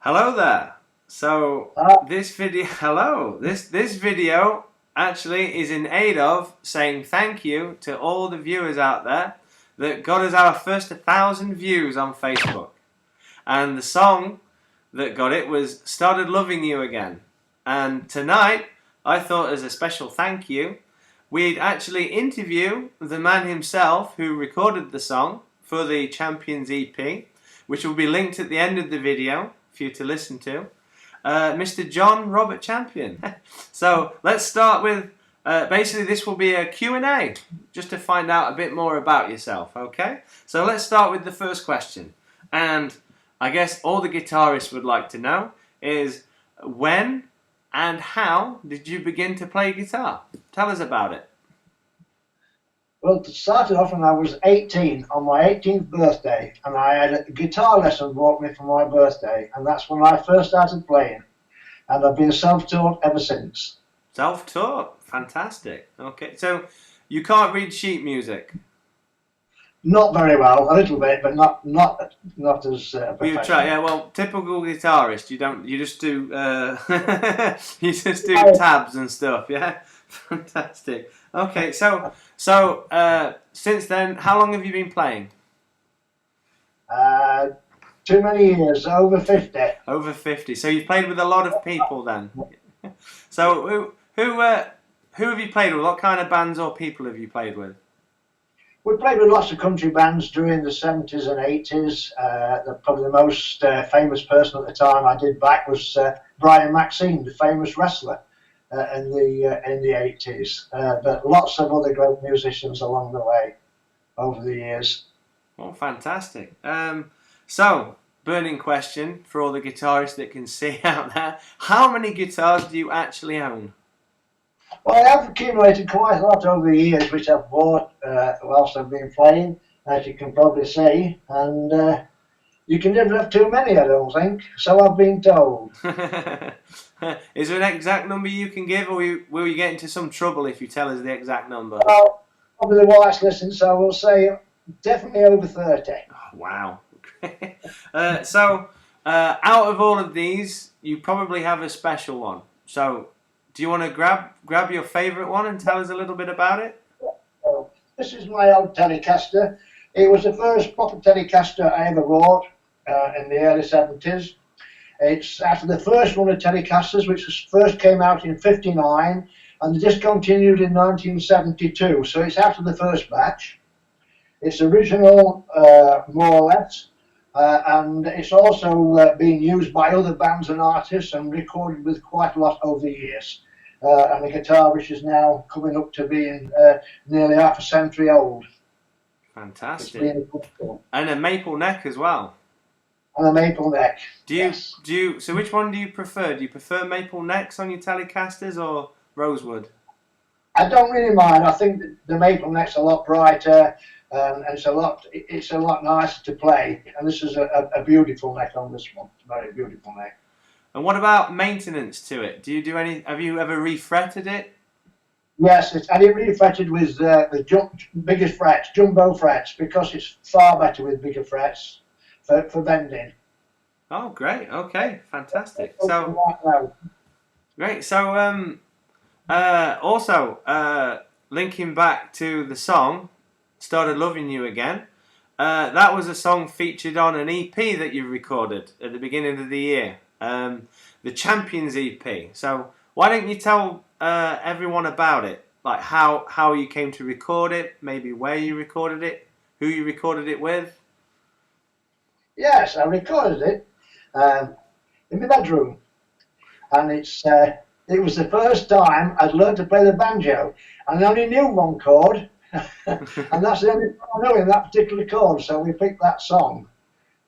Hello there. So Uh, this video, hello. This video actually is in aid of saying thank you to all the viewers out there that got us our first 1,000 views on Facebook. And the song that got it was "Started Loving You Again." And tonight, I thought as a special thank you, we'd actually interview the man himself who recorded the song for the Champions EP, which will be linked at the end of the video for you to listen to, Mr. John Robert Champion. So let's start with, basically this will be a Q&A, just to find out a bit more about yourself, okay? So let's start with the first question. And I guess all the guitarists would like to know is, when and how did you begin to play guitar? Tell us about it. well, it started off when I was 18, on my 18th birthday, and I had a guitar lesson bought me for my birthday, and that's when I first started playing. And I've been self-taught ever since. Self-taught, fantastic. Okay, so you can't read sheet music. Not very well, a little bit, but not as You professional. try, yeah. Well, typical guitarist. You don't. You just do. You just do tabs and stuff. Yeah, fantastic. Okay, so since then, how long have you been playing? Uh, Too many years, over 50. Over 50. So you've played with a lot of people then. So who have you played with? What kind of bands or people have you played with? We played with lots of country bands during the 70s and 80s. Probably the most famous person at the time I did back was Brian Maxine, the famous wrestler in the 80s. But lots of other great musicians along the way over the years. Oh, fantastic. So, burning question for all the guitarists that can see out there. How many guitars do you actually own? Well, I have accumulated quite a lot over the years, which I've bought whilst I've been playing, as you can probably see. And you can never have too many, I don't think. So I've been told. Is there an exact number you can give, or will you get into some trouble if you tell us the exact number? Well, probably the wife's listening, so we'll say definitely over 30. Oh, wow. So, out of all of these, you probably have a special one. So, do you want to grab your favourite one and tell us a little bit about it? So, this is my old Telecaster. It was the first proper Telecaster I ever bought in the early 70s. It's after the first run of Telecasters, which first came out in '59, and discontinued in 1972. So it's after the first batch. It's original, more or less, and it's also been used by other bands and artists and recorded with quite a lot over the years. And a guitar which is now coming up to being nearly half a century old. Fantastic. And a maple neck as well. And a maple neck. So which one do you prefer? Do you prefer maple necks on your Telecasters or rosewood? I don't really mind. I think the maple neck's a lot brighter, and it's a lot nicer to play. And this is a beautiful neck on this one. It's a very beautiful neck. And what about maintenance to it? Do you do any? Have you ever refretted it? Yes, and it refretted with the biggest frets, jumbo frets, because it's far better with bigger frets for bending. Oh, great. Okay, fantastic. So great. So also linking back to the song "Started Loving You Again," that was a song featured on an EP that you recorded at the beginning of the year, the Champions EP. So why don't you tell everyone about it, like how you came to record it, maybe where you recorded it, who you recorded it with? Yes, I recorded it in my bedroom, and it was the first time I'd learned to play the banjo, and I only knew one chord, and that's the only thing I know in that particular chord. So we picked that song,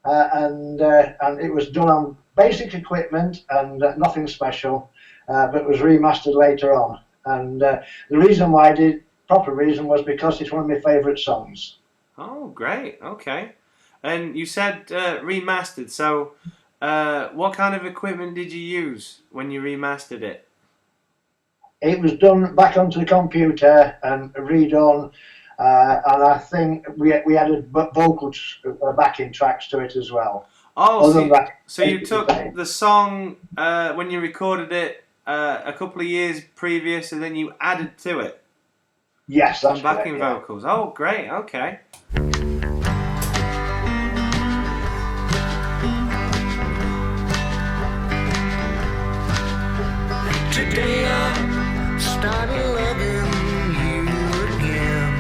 and it was done on basic equipment and nothing special, but it was remastered later on. And the reason why I did, proper reason, was because it's one of my favourite songs. Oh, great. Okay. And you said remastered. So what kind of equipment did you use when you remastered it? It was done back onto the computer and redone, and I think we added vocal backing tracks to it as well. Oh, Other so than that, so you it's took the same. the song when you recorded it a couple of years previous, and then you added to it Yes, some that's correct. backing Yeah. vocals. Oh, great. Okay. Today I started loving you again.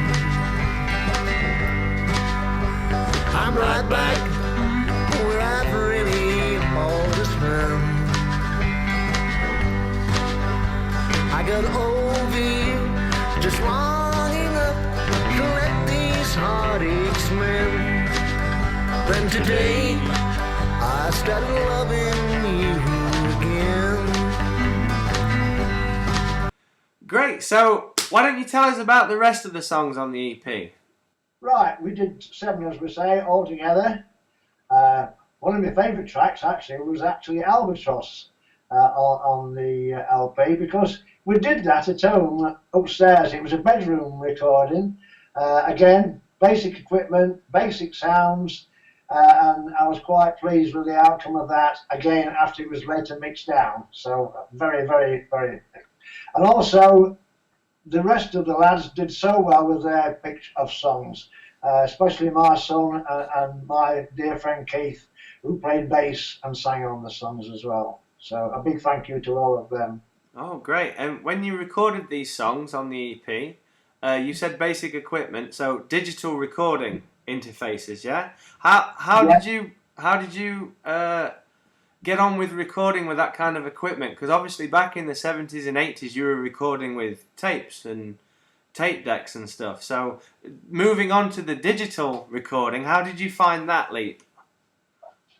I'm right back where I've really always been. I got over you just long enough to let these heartaches mend. Then today I started loving you again. Great. So why don't you tell us about the rest of the songs on the EP? Right, we did 7, as we say, all together. One of my favourite tracks actually was actually Albatross on the LP, because we did that at home upstairs. It was a bedroom recording. Again, basic equipment, basic sounds, and I was quite pleased with the outcome of that. Again, after it was later mixed down, so very, very, very. And also, the rest of the lads did so well with their pick of songs, especially my son and my dear friend Keith, who played bass and sang on the songs as well. So a big thank you to all of them. Oh, great. And when you recorded these songs on the EP, you said basic equipment, so digital recording interfaces, yeah? How Yeah. did you get on with recording with that kind of equipment? Because obviously back in the 70s and 80s you were recording with tapes and tape decks and stuff. So moving on to the digital recording, how did you find that leap?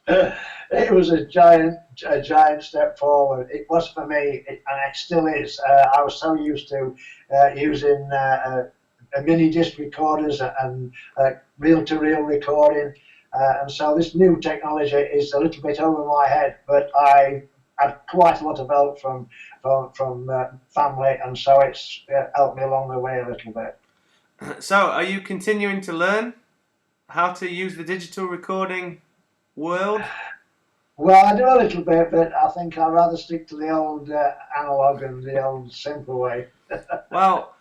It was a giant step forward. It was for me, and it still is. I was so used to using mini disc recorders and reel-to-reel recording, and so this new technology is a little bit over my head. But I had quite a lot of help from family, and so it's helped me along the way a little bit. So are you continuing to learn how to use the digital recording world? Well, I do a little bit, but I think I'd rather stick to the old analog and the old simple way. Well,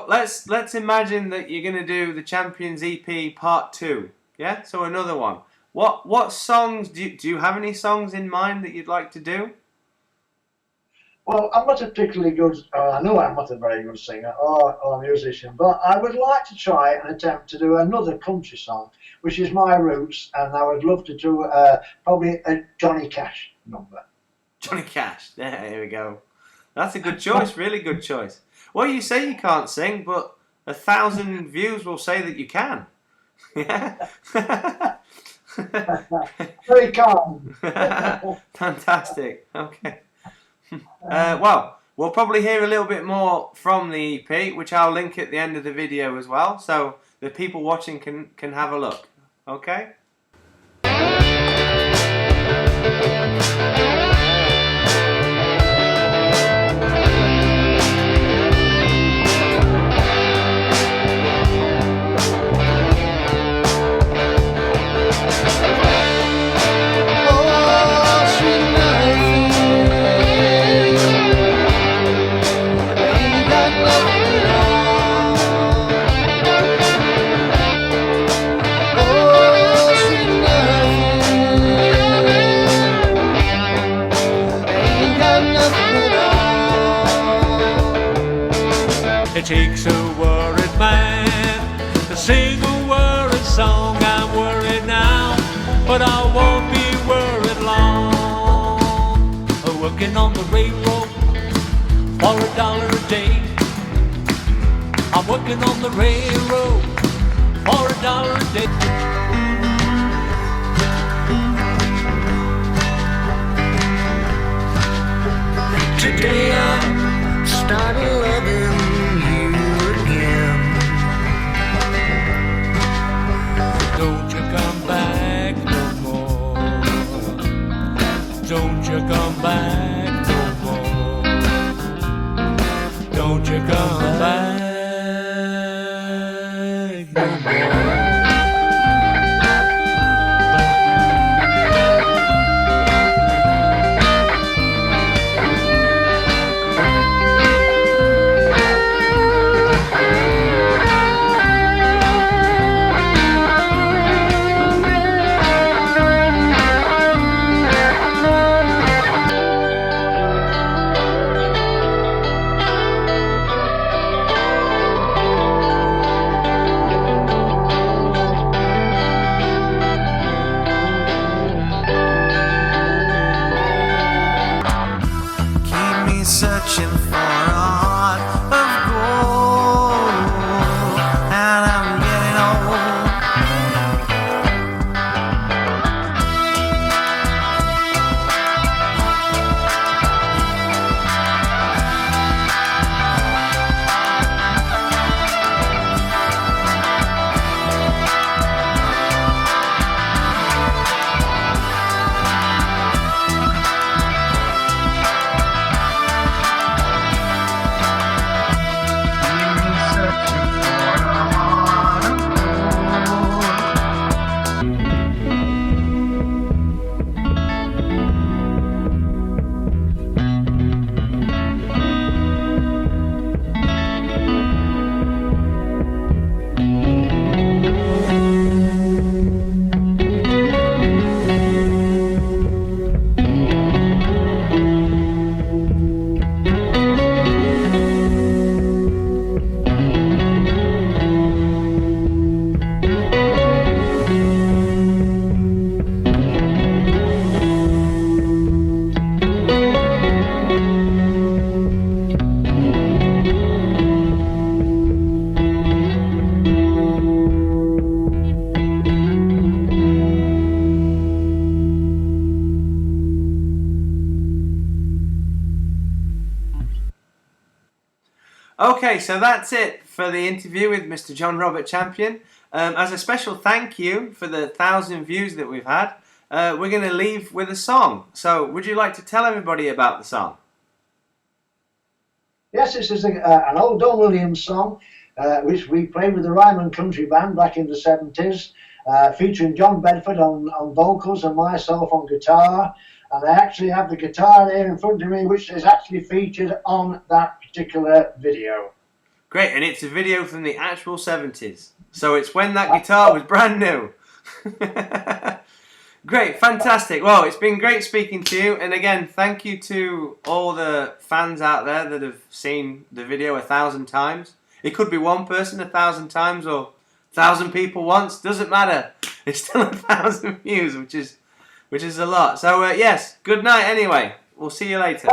let's imagine that you're going to do the Champions EP Part 2. Yeah, so another one. What songs do you have any songs in mind that you'd like to do? Well, I'm not a particularly good, I know I'm not a very good singer or musician, but I would like to try and attempt to do another country song, which is my roots, and I would love to do probably a Johnny Cash number. Johnny Cash. There we go. That's a good choice, really good choice. Well, you say you can't sing, but 1,000 views will say that you can. Yeah. Very calm. Fantastic. Okay. Well, we'll probably hear a little bit more from the EP, which I'll link at the end of the video as well, so the people watching can have a look. Okay? It takes a worried man to sing a worried song. I'm worried now, but I won't be worried long. Working on the railroad for $1 a day. I'm working on the railroad for $1 a day. Today I started loving you again. Don't you come back no more. Don't you come back no more. Don't you come back no more. searching for a heart of gold, and I'm getting old. Okay, so that's it for the interview with Mr. John Robert Champion. As a special thank you for the 1,000 views that we've had, we're going to leave with a song. So, would you like to tell everybody about the song? Yes, this is an old Don Williams song, which we played with the Ryman Country Band back in the 70s, featuring John Bedford on vocals and myself on guitar. And I actually have the guitar there in front of me, which is actually featured on that particular video. Great, and it's a video from the actual 70s. So it's when that guitar was brand new. Great, fantastic. Well, it's been great speaking to you. And again, thank you to all the fans out there that have seen the video 1,000 times. It could be one person 1,000 times or 1,000 people once. Doesn't matter. It's still 1,000 views, which is a lot. So, yes, good night anyway. We'll see you later.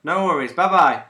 No worries. Bye-bye.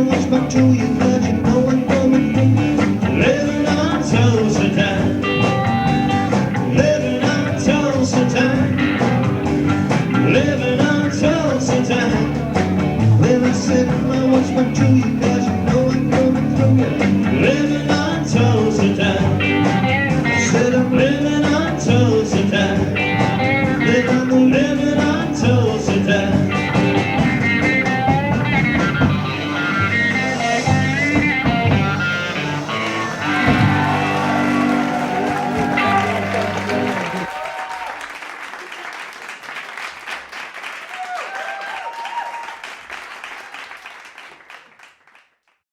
whisper to you.